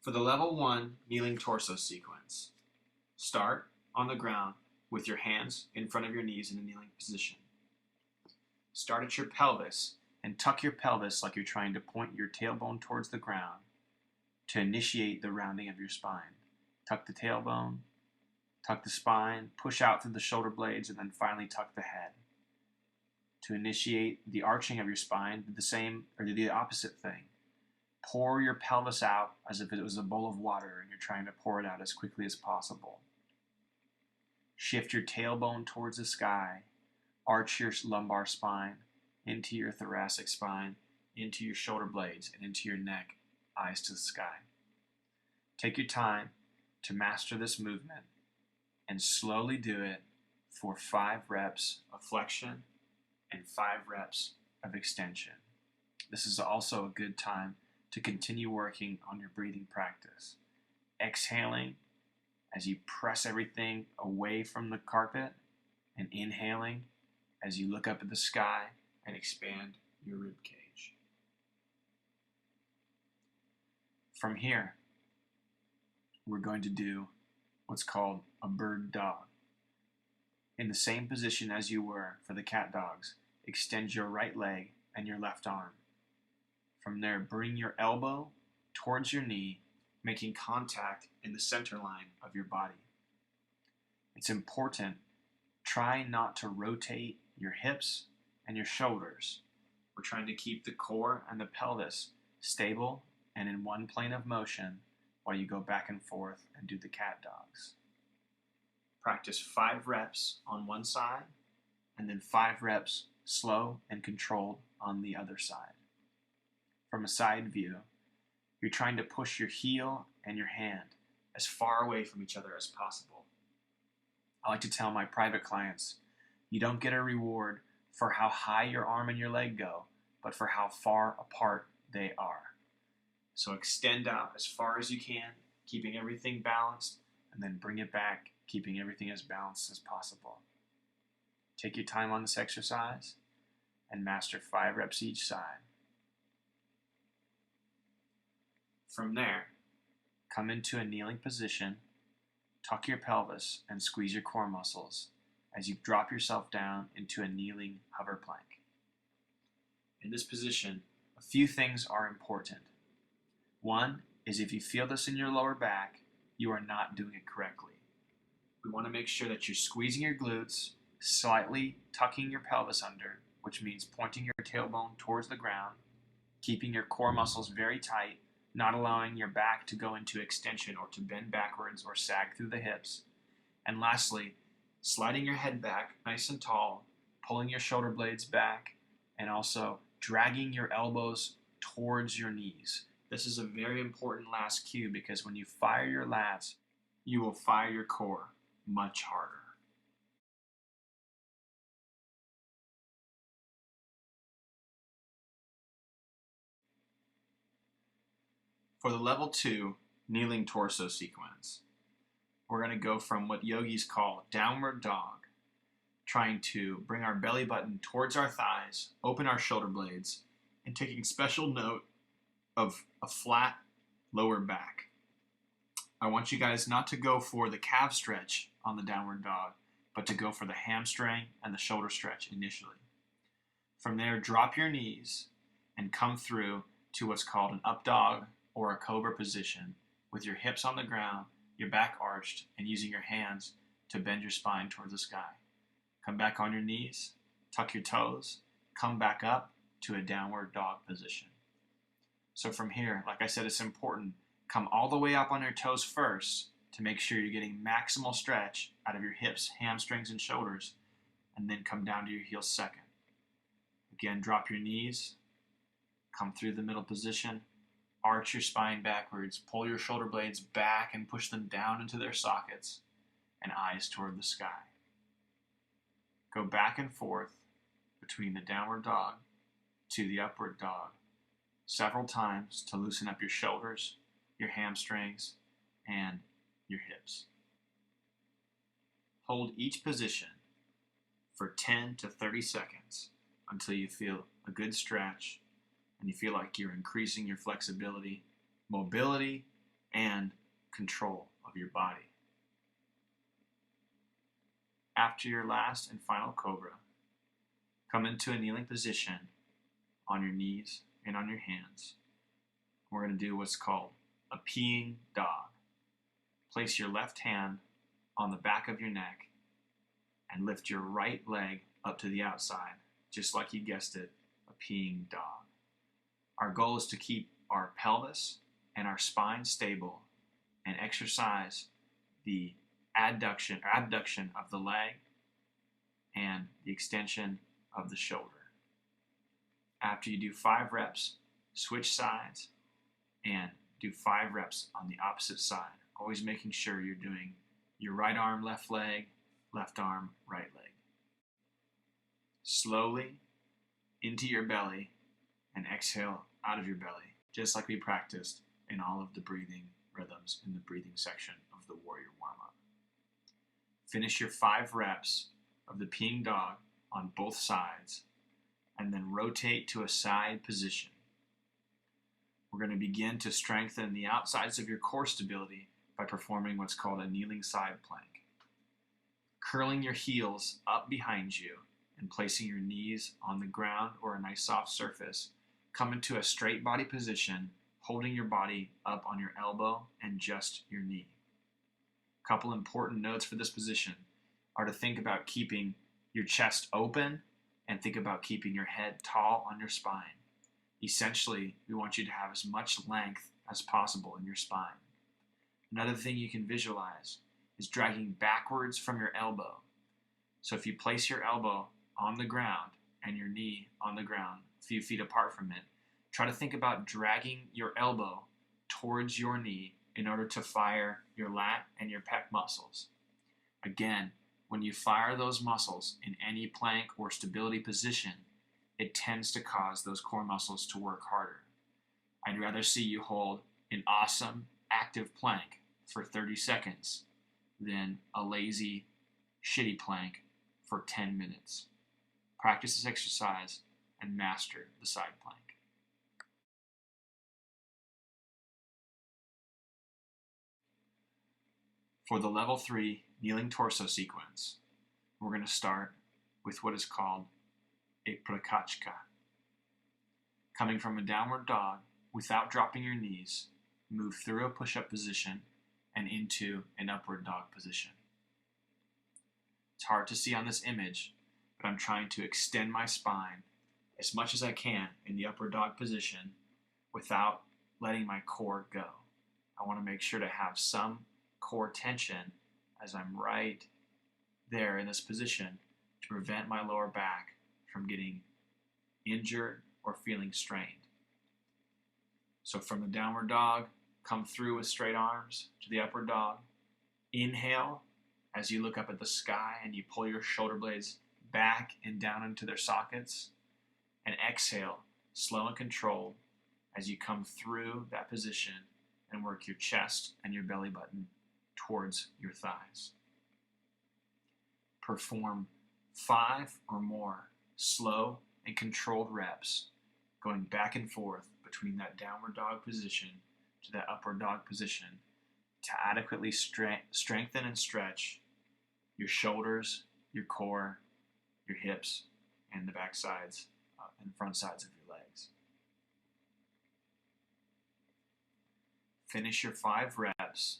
For the level 1 kneeling torso sequence, start on the ground with your hands in front of your knees in a kneeling position. Start at your pelvis and tuck your pelvis like you're trying to point your tailbone towards the ground to initiate the rounding of your spine. Tuck the tailbone, tuck the spine, push out through the shoulder blades, and then finally tuck the head. To initiate the arching of your spine, do the same or do the opposite thing. Pour your pelvis out as if it was a bowl of water and you're trying to pour it out as quickly as possible. Shift your tailbone towards the sky. Arch your lumbar spine into your thoracic spine, into your shoulder blades, and into your neck, eyes to the sky. Take your time to master this movement and slowly do it for 5 reps of flexion and 5 reps of extension. This is also a good time to continue working on your breathing practice. Exhaling as you press everything away from the carpet, and inhaling as you look up at the sky and expand your rib cage. From here, we're going to do what's called a bird dog. In the same position as you were for the cat dogs, extend your right leg and your left arm. From there, bring your elbow towards your knee, making contact in the center line of your body. It's important, try not to rotate your hips and your shoulders. We're trying to keep the core and the pelvis stable and in one plane of motion while you go back and forth and do the cat dogs. Practice 5 reps on one side and then 5 reps slow and controlled on the other side. From a side view, you're trying to push your heel and your hand as far away from each other as possible. I like to tell my private clients, you don't get a reward for how high your arm and your leg go, but for how far apart they are. So extend out as far as you can, keeping everything balanced, and then bring it back, keeping everything as balanced as possible. Take your time on this exercise and master 5 reps each side. From there, come into a kneeling position, tuck your pelvis, and squeeze your core muscles as you drop yourself down into a kneeling hover plank. In this position, a few things are important. One is if you feel this in your lower back, you are not doing it correctly. We want to make sure that you're squeezing your glutes, slightly tucking your pelvis under, which means pointing your tailbone towards the ground, keeping your core muscles very tight, not allowing your back to go into extension or to bend backwards or sag through the hips. And lastly, sliding your head back nice and tall, pulling your shoulder blades back, and also dragging your elbows towards your knees. This is a very important last cue because when you fire your lats, you will fire your core much harder. For the level 2 kneeling torso sequence, we're going to go from what yogis call downward dog, trying to bring our belly button towards our thighs, open our shoulder blades, and taking special note of a flat lower back. I want you guys not to go for the calf stretch on the downward dog, but to go for the hamstring and the shoulder stretch initially. From there, drop your knees and come through to what's called an up dog or a cobra position with your hips on the ground, your back arched, and using your hands to bend your spine towards the sky. Come back on your knees, tuck your toes, come back up to a downward dog position. So from here, like I said, it's important, come all the way up on your toes first to make sure you're getting maximal stretch out of your hips, hamstrings, and shoulders, and then come down to your heels second. Again, drop your knees, come through the middle position, arch your spine backwards, pull your shoulder blades back and push them down into their sockets, and eyes toward the sky. Go back and forth between the downward dog to the upward dog several times to loosen up your shoulders, your hamstrings, and your hips. Hold each position for 10 to 30 seconds until you feel a good stretch and you feel like you're increasing your flexibility, mobility, and control of your body. After your last and final cobra, come into a kneeling position on your knees and on your hands. We're going to do what's called a peeing dog. Place your left hand on the back of your neck and lift your right leg up to the outside, just like you guessed it, a peeing dog. Our goal is to keep our pelvis and our spine stable and exercise the abduction of the leg and the extension of the shoulder. After you do 5 reps, switch sides and do 5 reps on the opposite side, always making sure you're doing your right arm, left leg, left arm, right leg. Slowly into your belly and exhale out of your belly, just like we practiced in all of the breathing rhythms in the breathing section of the warrior warm-up. Finish your 5 reps of the peeing dog on both sides and then rotate to a side position. We're going to begin to strengthen the outsides of your core stability by performing what's called a kneeling side plank. Curling your heels up behind you and placing your knees on the ground or a nice soft surface, come into a straight body position, holding your body up on your elbow and just your knee. A couple important notes for this position are to think about keeping your chest open and think about keeping your head tall on your spine. Essentially, we want you to have as much length as possible in your spine. Another thing you can visualize is dragging backwards from your elbow. So if you place your elbow on the ground and your knee on the ground, a few feet apart from it, try to think about dragging your elbow towards your knee in order to fire your lat and your pec muscles. Again, when you fire those muscles in any plank or stability position, it tends to cause those core muscles to work harder. I'd rather see you hold an awesome active plank for 30 seconds than a lazy, shitty plank for 10 minutes. Practice this exercise and master the side plank. For the level 3 kneeling torso sequence, we're going to start with what is called a prakachka. Coming from a downward dog without dropping your knees, move through a push-up position and into an upward dog position. It's hard to see on this image, but I'm trying to extend my spine as much as I can in the upward dog position without letting my core go. I want to make sure to have some core tension as I'm right there in this position to prevent my lower back from getting injured or feeling strained. So from the downward dog, come through with straight arms to the upward dog. Inhale as you look up at the sky and you pull your shoulder blades back and down into their sockets. And exhale, slow and controlled, as you come through that position and work your chest and your belly button towards your thighs. Perform 5 or more slow and controlled reps, going back and forth between that downward dog position to that upward dog position to adequately strengthen and stretch your shoulders, your core, your hips, and the back sides and front sides of your legs. Finish your 5 reps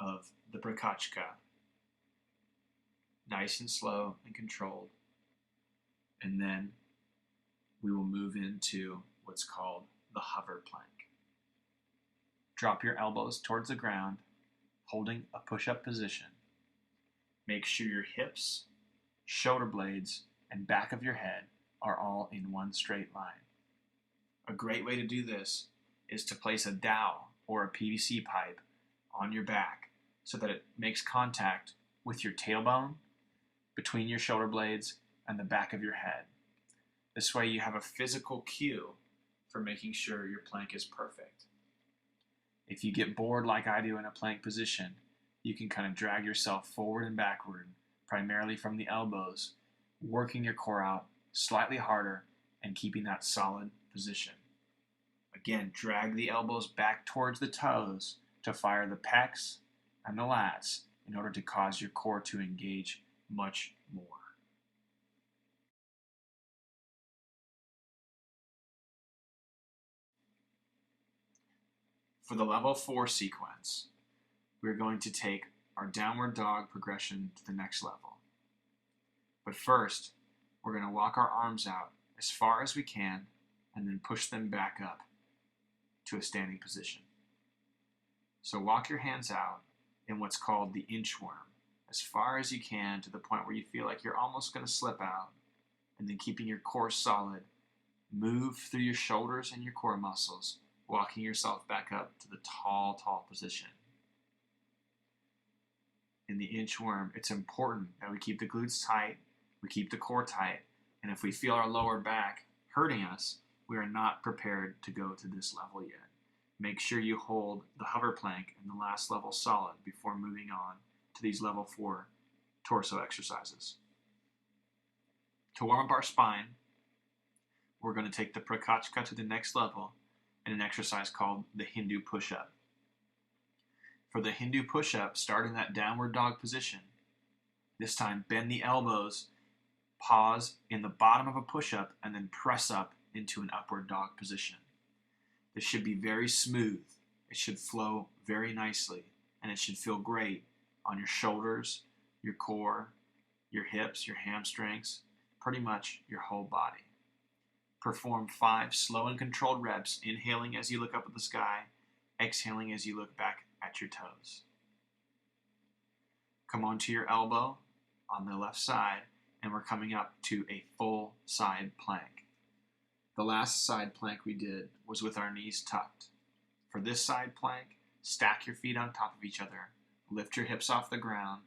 of the prakachka, nice and slow and controlled, and then we will move into what's called the hover plank. Drop your elbows towards the ground, holding a push-up position. Make sure your hips, shoulder blades, and back of your head are all in one straight line. A great way to do this is to place a dowel or a PVC pipe on your back so that it makes contact with your tailbone, between your shoulder blades, and the back of your head. This way you have a physical cue for making sure your plank is perfect. If you get bored like I do in a plank position, you can kind of drag yourself forward and backward, primarily from the elbows, working your core out slightly harder and keeping that solid position. Again, drag the elbows back towards the toes to fire the pecs and the lats in order to cause your core to engage much more. For the level 4 sequence, we're going to take our downward dog progression to the next level. But first, we're going to walk our arms out as far as we can and then push them back up to a standing position. So walk your hands out in what's called the inchworm as far as you can to the point where you feel like you're almost going to slip out, and then keeping your core solid, move through your shoulders and your core muscles, walking yourself back up to the tall position. In the inchworm, it's important that we keep the glutes tight, we keep the core tight, and if we feel our lower back hurting us, we are not prepared to go to this level yet. Make sure you hold the hover plank and the last level solid before moving on to these level 4 torso exercises. To warm up our spine, we're going to take the Prakachka to the next level in an exercise called the Hindu push-up. For the Hindu push-up, start in that downward dog position. This time, bend the elbows, pause in the bottom of a push-up, and then press up into an upward dog position. This should be very smooth. It should flow very nicely, and it should feel great on your shoulders, your core, your hips, your hamstrings, pretty much your whole body. Perform 5 slow and controlled reps, inhaling as you look up at the sky, exhaling as you look back at your toes. Come onto your elbow on the left side, and we're coming up to a full side plank. The last side plank we did was with our knees tucked. For this side plank, stack your feet on top of each other, lift your hips off the ground,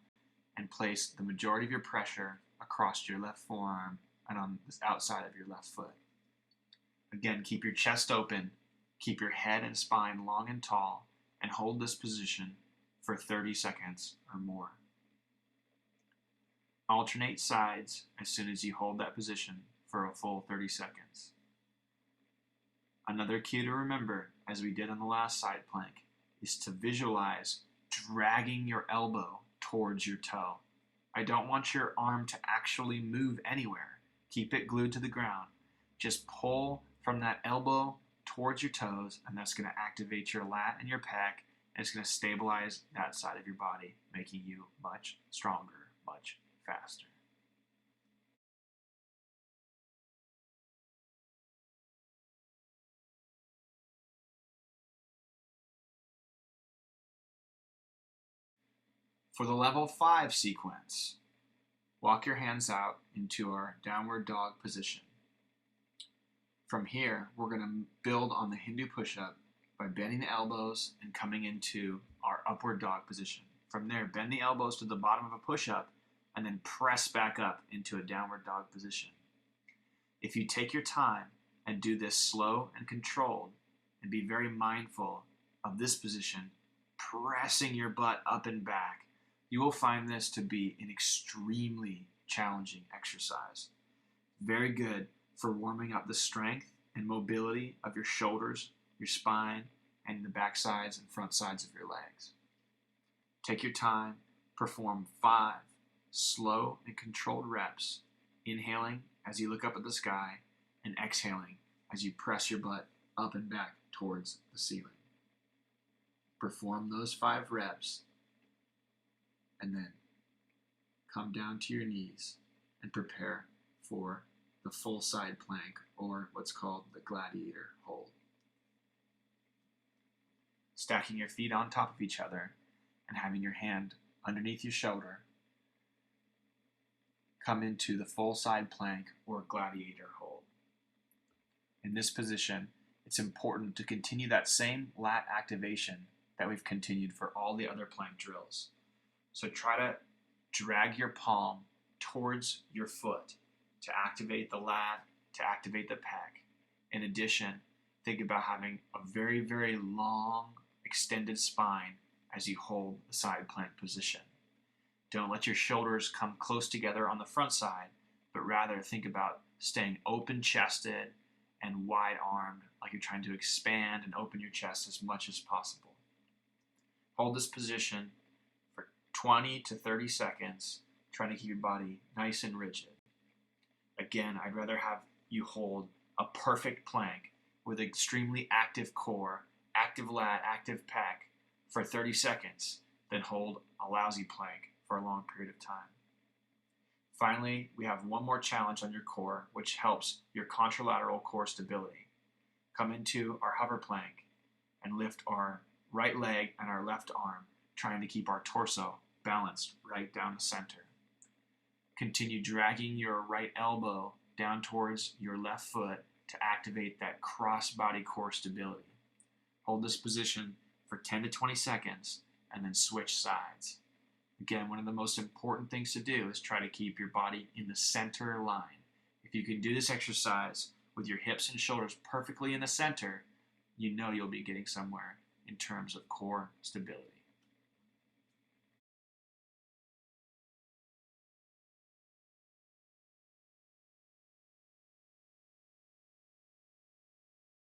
and place the majority of your pressure across your left forearm and on the outside of your left foot. Again, keep your chest open, keep your head and spine long and tall, and hold this position for 30 seconds or more. Alternate sides as soon as you hold that position for a full 30 seconds. Another cue to remember, as we did on the last side plank, is to visualize dragging your elbow towards your toe. I don't want your arm to actually move anywhere. Keep it glued to the ground. Just pull from that elbow towards your toes, and that's going to activate your lat and your pec, and it's going to stabilize that side of your body, making you much stronger, much faster. For the level 5 sequence, walk your hands out into our downward dog position. From here, we're going to build on the Hindu push-up by bending the elbows and coming into our upward dog position. From there, bend the elbows to the bottom of a push-up and then press back up into a downward dog position. If you take your time and do this slow and controlled, and be very mindful of this position, pressing your butt up and back, you will find this to be an extremely challenging exercise. Very good for warming up the strength and mobility of your shoulders, your spine, and the back sides and front sides of your legs. Take your time, perform 5 slow and controlled reps, inhaling as you look up at the sky, and exhaling as you press your butt up and back towards the ceiling. Perform those 5 reps, and then come down to your knees and prepare for the full side plank, or what's called the gladiator hold. Stacking your feet on top of each other and having your hand underneath your shoulder, come into the full side plank or gladiator hold. In this position, it's important to continue that same lat activation that we've continued for all the other plank drills. So try to drag your palm towards your foot to activate the lat, to activate the pec. In addition, think about having a very, very long, extended spine as you hold the side plank position. Don't let your shoulders come close together on the front side, but rather think about staying open-chested and wide-armed, like you're trying to expand and open your chest as much as possible. Hold this position for 20 to 30 seconds, trying to keep your body nice and rigid. Again, I'd rather have you hold a perfect plank with extremely active core, active lat, active pec for 30 seconds than hold a lousy plank for a long period of time. Finally, we have one more challenge on your core, which helps your contralateral core stability. Come into our hover plank and lift our right leg and our left arm, trying to keep our torso balanced right down the center. Continue dragging your right elbow down towards your left foot to activate that cross-body core stability. Hold this position for 10 to 20 seconds and then switch sides. Again, one of the most important things to do is try to keep your body in the center line. If you can do this exercise with your hips and shoulders perfectly in the center, you know you'll be getting somewhere in terms of core stability.